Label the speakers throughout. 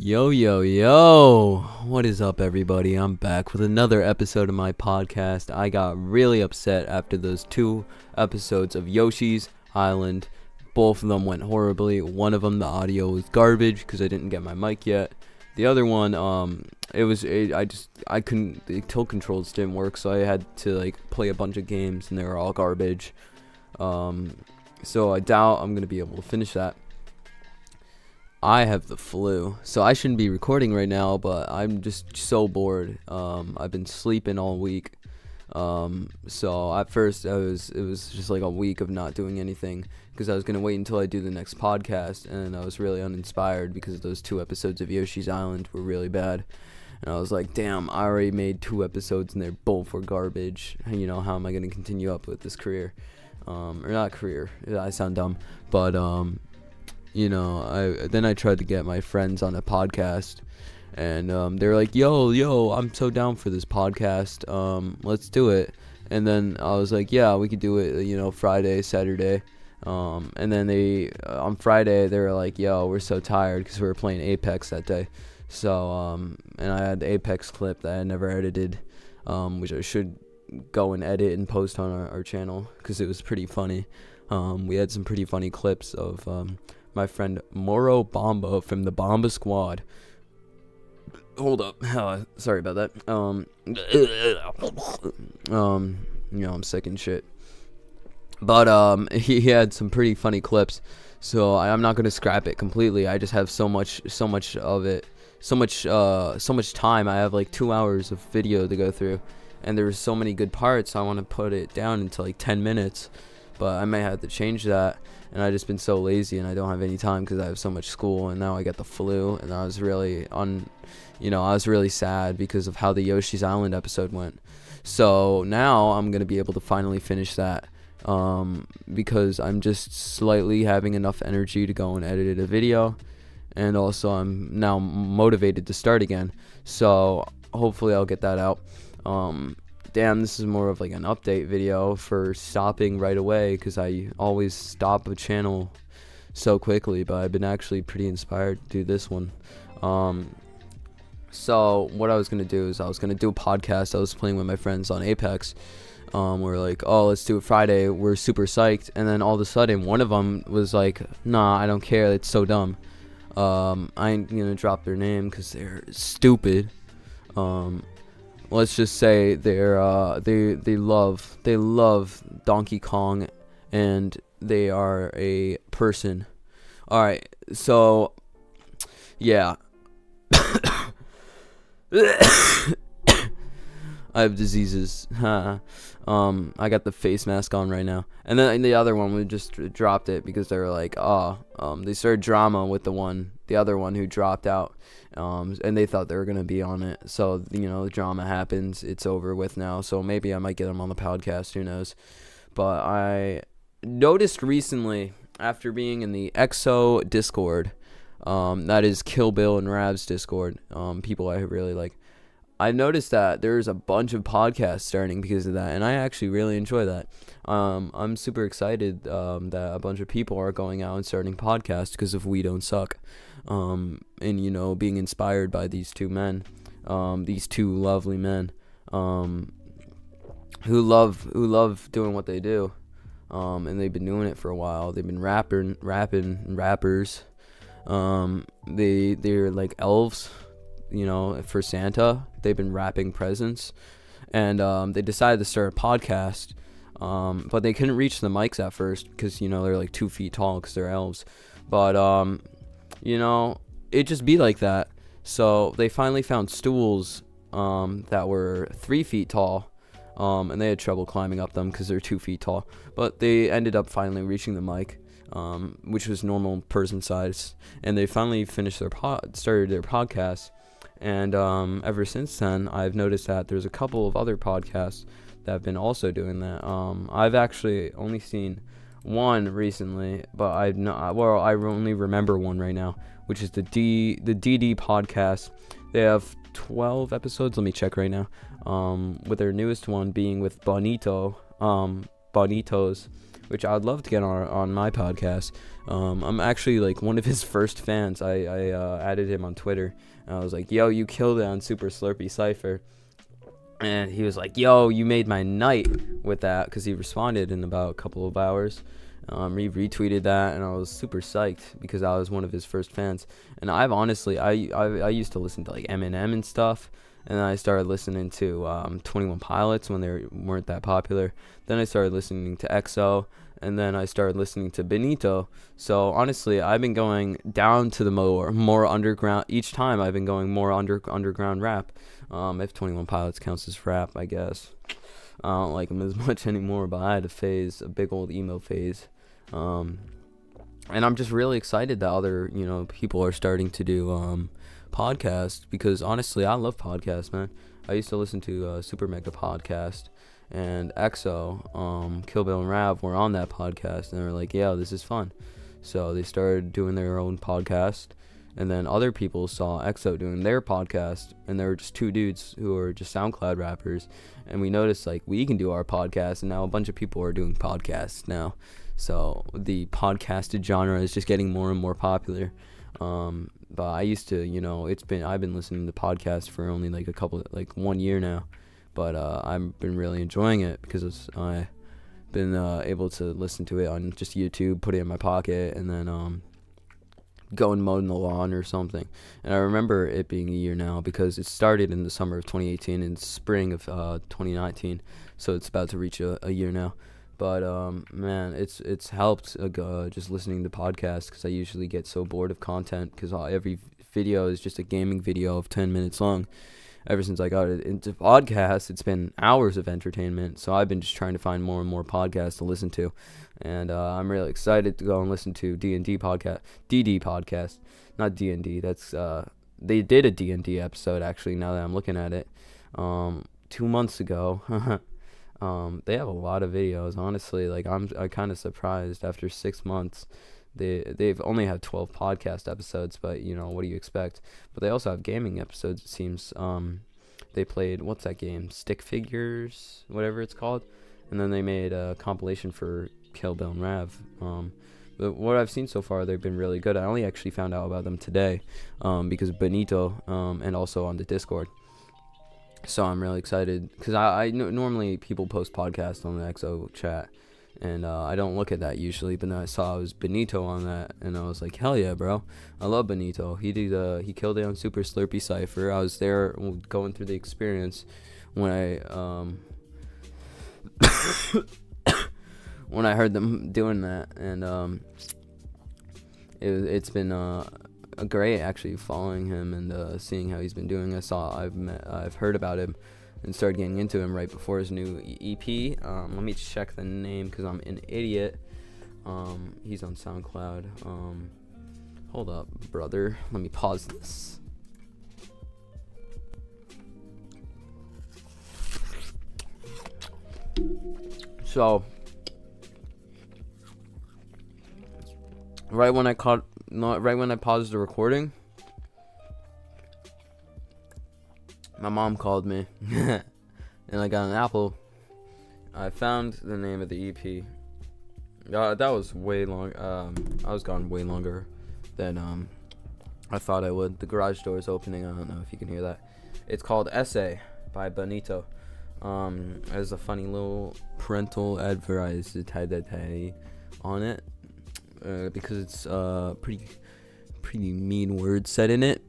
Speaker 1: Yo, yo, yo. What is up, everybody? I'm back with another episode of my podcast. I got really upset after those 2 episodes of Yoshi's Island. Both of them went horribly. One of them, the audio was garbage because I didn't get my mic yet. The other one, I couldn't, the tilt controls didn't work, so I had to, play a bunch of games, and they were all garbage. So I doubt I'm going to be able to finish that. I have the flu, so I shouldn't be recording right now, but I'm just so bored. I've been sleeping all week. So at first it was just like a week of not doing anything because I was going to wait until I do the next podcast, and I was really uninspired because those 2 episodes of Yoshi's Island were really bad. And I was like, damn, I already made 2 episodes and they're both were garbage. You know, how am I going to continue up with this career? Or not career, I sound dumb, but you know, then I tried to get my friends on a podcast, and they were like, yo, I'm so down for this podcast, let's do it. And then I was like, yeah, we could do it, you know, Friday, Saturday. And then on Friday, they were like, yo, we're so tired because we were playing Apex that day. So, and I had the Apex clip that I never edited, which I should go and edit and post on our channel because it was pretty funny. We had some pretty funny clips of, my friend Moro Bomba from the Bomba Squad. Hold up. Sorry about that. You know, I'm sick and shit. But he had some pretty funny clips. So I'm not gonna scrap it completely. I just have so much of it. So much time. I have like 2 hours of video to go through, and there's so many good parts. I want to put it down into like 10 minutes. But I may have to change that, and I've just been so lazy, and I don't have any time because I have so much school, and now I got the flu, and I was really I was really sad because of how the Yoshi's Island episode went. So now I'm gonna be able to finally finish that, because I'm just slightly having enough energy to go and edit a video, and also I'm now motivated to start again. So hopefully I'll get that out. Damn, this is more of like an update video for stopping right away because I always stop a channel so quickly, but I've been actually pretty inspired to do this one. So what I was gonna do is I was gonna do a podcast. I was playing with my friends on Apex. We're like, oh, let's do it Friday. We're super psyched, and then all of a sudden one of them was like, nah, I don't care, it's so dumb. I ain't gonna drop their name because they're stupid. Let's just say they love Donkey Kong, and they are a person. All right, so yeah. I have diseases. I got the face mask on right now. And then the other one, we just dropped it because they were like, they started drama with the other one who dropped out. And they thought they were going to be on it. So, you know, the drama happens. It's over with now. So maybe I might get them on the podcast. Who knows? But I noticed recently, after being in the EXO Discord, that is Kill Bill and Rav's Discord, people I really like, I noticed that there's a bunch of podcasts starting because of that, and I actually really enjoy that. I'm super excited that a bunch of people are going out and starting podcasts because of We Don't Suck, and you know, being inspired by these 2 men, these 2 lovely men, who love doing what they do, and they've been doing it for a while. They've been rappers. They're like elves. You know, for Santa, they've been wrapping presents, and they decided to start a podcast, but they couldn't reach the mics at first because, you know, they're like 2 feet tall because they're elves. But you know, it just be like that. So they finally found stools that were 3 feet tall, and they had trouble climbing up them because they're 2 feet tall, but they ended up finally reaching the mic, which was normal person size, and they finally finished started their podcast. And ever since then, I've noticed that there's a couple of other podcasts that have been also doing that. I've actually only seen one recently, but I only remember one right now, which is the DD podcast. They have 12 episodes. Let me check right now. With their newest one being with Bonito, Bonitos, which I'd love to get on my podcast. I'm actually like one of his first fans. I added him on Twitter, and I was like, yo, you killed it on Super Slurpee Cypher. And he was like, yo, you made my night with that, because he responded in about a couple of hours. He retweeted that, and I was super psyched because I was one of his first fans. And I've honestly, I used to listen to like Eminem and stuff, and then I started listening to 21 Pilots when they weren't that popular. Then I started listening to EXO, and then I started listening to Benito. So honestly, I've been going down to the more underground. Each time I've been going more underground rap. If 21 Pilots counts as rap, I guess. I don't like them as much anymore, but I had a big old emo phase. And I'm just really excited that other, people are starting to do podcasts, because honestly, I love podcasts, man. I used to listen to Super Mega Podcast, and EXO, Kill Bill and Rav were on that podcast, and they were like, yeah, this is fun. So they started doing their own podcast, and then other people saw EXO doing their podcast, and there were just two dudes who were just SoundCloud rappers, and we noticed, like, we can do our podcast, and now a bunch of people are doing podcasts now. So the podcasted genre is just getting more and more popular. But I used to, I've been listening to podcasts for only like 1 year now, but I've been really enjoying it because I've been able to listen to it on just YouTube, put it in my pocket, and then go and mow the lawn or something. And I remember it being a year now because it started in the summer of 2018 and spring of 2019, so it's about to reach a year now. But man, it's helped just listening to podcasts, because I usually get so bored of content, because every video is just a gaming video of 10 minutes long. Ever since I got into podcasts, it's been hours of entertainment. So I've been just trying to find more and more podcasts to listen to, and I'm really excited to go and listen to D&D podcast, DD podcast, not D&D. That's they did a D&D episode actually. Now that I'm looking at it, 2 months ago. They have a lot of videos, honestly. Like, I'm kind of surprised after 6 months. They've only had 12 podcast episodes, but what do you expect? But they also have gaming episodes, it seems. They played, what's that game? Stick Figures, whatever it's called. And then they made a compilation for Kill Bill and Rav. But what I've seen so far, they've been really good. I only actually found out about them today, because Benito, and also on the Discord. So I'm really excited, because I normally people post podcasts on the EXO chat, and I don't look at that usually, but then I saw it was Benito on that, and I was like, hell yeah, bro. I love Benito. He killed it on Super Slurpee Cypher. I was there going through the experience when I when I heard them doing that, and it's been great actually following him and seeing how he's been doing. I've heard about him and started getting into him right before his new EP. Let me check the name because I'm an idiot. He's on SoundCloud. Hold up, brother. Let me pause this. So right when I paused the recording, my mom called me and I got an apple. I found the name of the EP. That was way long. I was gone way longer than I thought I would. The garage door is opening. I don't know if you can hear that. It's called Essay by Benito. There's a funny little parental advertisement on it. Because it's pretty mean words said in it.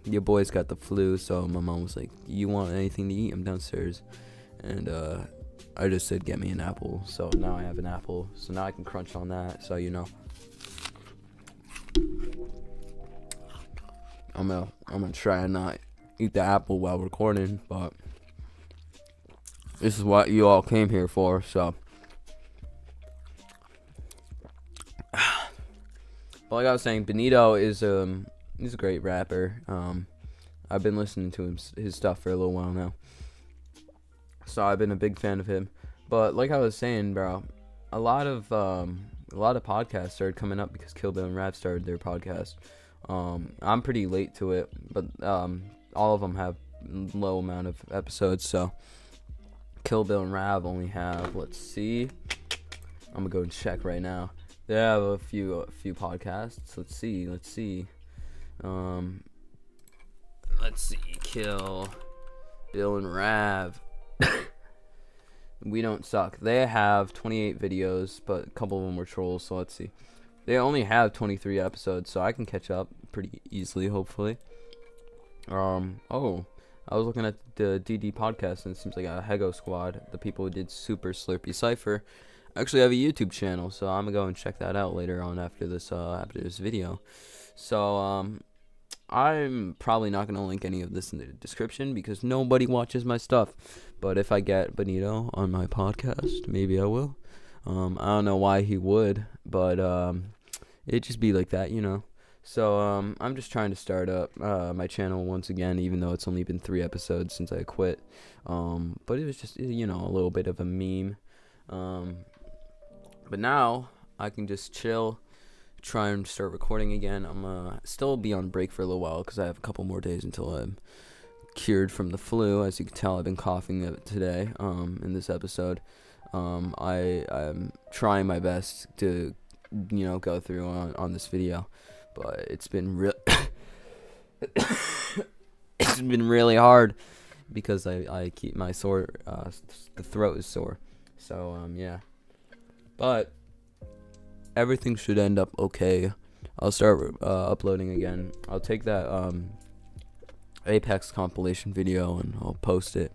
Speaker 1: Your boy's got the flu, so my mom was like, you want anything to eat? I'm downstairs. And I just said, get me an apple. So now I have an apple, so now I can crunch on that. So I'm gonna try and not eat the apple while recording, but this is what you all came here for. So like I was saying, Benito is he's a great rapper. I've been listening to his stuff for a little while now, so I've been a big fan of him. But like I was saying, bro, a lot of podcasts started coming up because Kill Bill and Rav started their podcast. I'm pretty late to it, but all of them have low amount of episodes. So Kill Bill and Rav only have, let's see, I'm gonna go and check right now. They have a few podcasts. Let's see. Let's see, Kill Bill and Rav. We Don't Suck. They have 28 videos, but a couple of them were trolls, so let's see. They only have 23 episodes, so I can catch up pretty easily, hopefully. Oh, I was looking at the DD podcast, and it seems like a Hego Squad, the people who did Super Slurpy Cypher, actually have a YouTube channel, so I'm gonna go and check that out later on after this video. So, I'm probably not going to link any of this in the description because nobody watches my stuff. But if I get Benito on my podcast, maybe I will. I don't know why he would, but it'd just be like that, you know. So I'm just trying to start up my channel once again, even though it's only been 3 episodes since I quit. But it was just, you know, a little bit of a meme. But now I can just chill, try and start recording again. I'm still be on break for a little while because I have a couple more days until I'm cured from the flu. As you can tell, I've been coughing today in this episode. I'm trying my best to, you know, go through on this video, but it's been it's been really hard because I keep my sore, the throat is sore. So yeah, but everything should end up okay. I'll start uploading again. I'll take that Apex compilation video and I'll post it.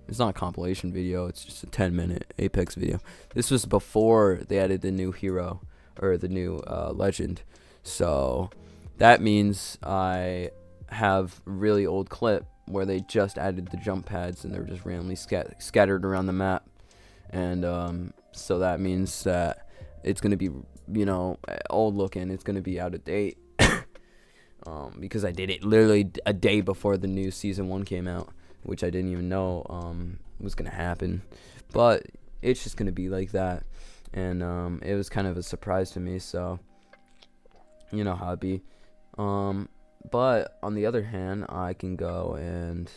Speaker 1: It's not a compilation video, it's just a 10-minute Apex video. This was before they added the new hero, or the new legend. So that means I have a really old clip where they just added the jump pads and they're just randomly scattered around the map. And so that means that it's going to be, you know, old looking. It's going to be out of date. Because I did it literally a day before the new season 1 came out, which I didn't even know was going to happen. But it's just going to be like that. And it was kind of a surprise to me, so you know how it be. But on the other hand, I can go and,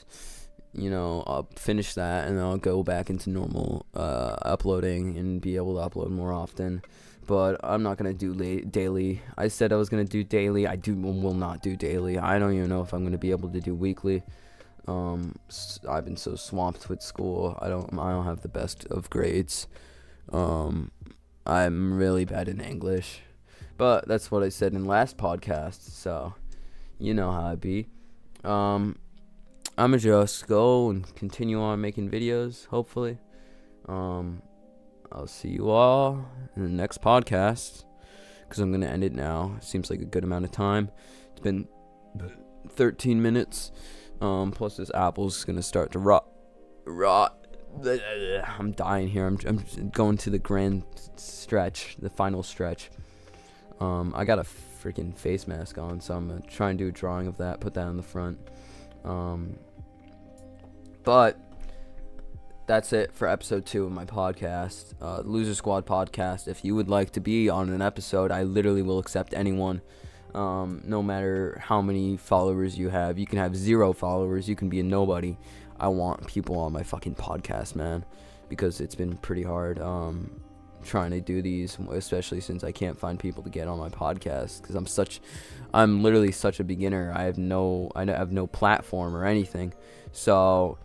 Speaker 1: you know, I'll finish that and I'll go back into normal uploading and be able to upload more often. But I'm not gonna do daily. I said I was gonna do daily. I will not do daily. I don't even know if I'm gonna be able to do weekly. I've been so swamped with school. I don't have the best of grades. I'm really bad in English, but that's what I said in last podcast. So you know how it be. I'ma just go and continue on making videos, hopefully. I'll see you all in the next podcast, because I'm going to end it now. It seems like a good amount of time. It's been 13 minutes. Plus this apple's going to start to rot. I'm dying here. I'm going to the grand stretch, the final stretch. I got a freaking face mask on, so I'm going to try and do a drawing of that, put that on the front. But that's it for episode 2 of my podcast, Loser Squad podcast. If you would like to be on an episode, I literally will accept anyone, no matter how many followers you have. You can have 0 followers, you can be a nobody. I want people on my fucking podcast, man, because it's been pretty hard trying to do these, especially since I can't find people to get on my podcast, because I'm literally such a beginner. I have no platform or anything. So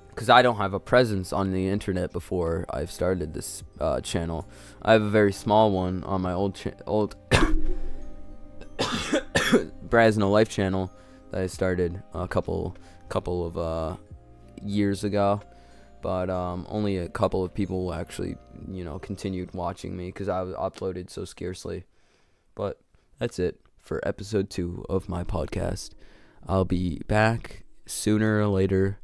Speaker 1: because I don't have a presence on the internet before I've started this channel. I have a very small one on my old Brasno Life channel that I started a couple of years ago, but only a couple of people actually, you know, continued watching me because I uploaded so scarcely. But that's it for episode 2 of my podcast. I'll be back sooner or later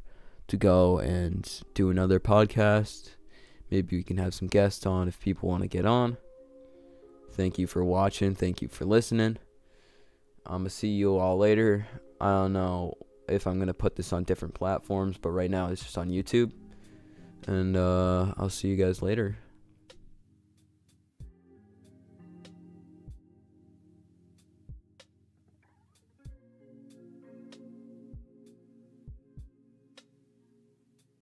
Speaker 1: to go and do another podcast. Maybe we can have some guests on if people want to get on. Thank you for watching. Thank you for listening. I'm gonna see you all later. I don't know if I'm gonna put this on different platforms, but right now it's just on YouTube. And I'll see you guys later.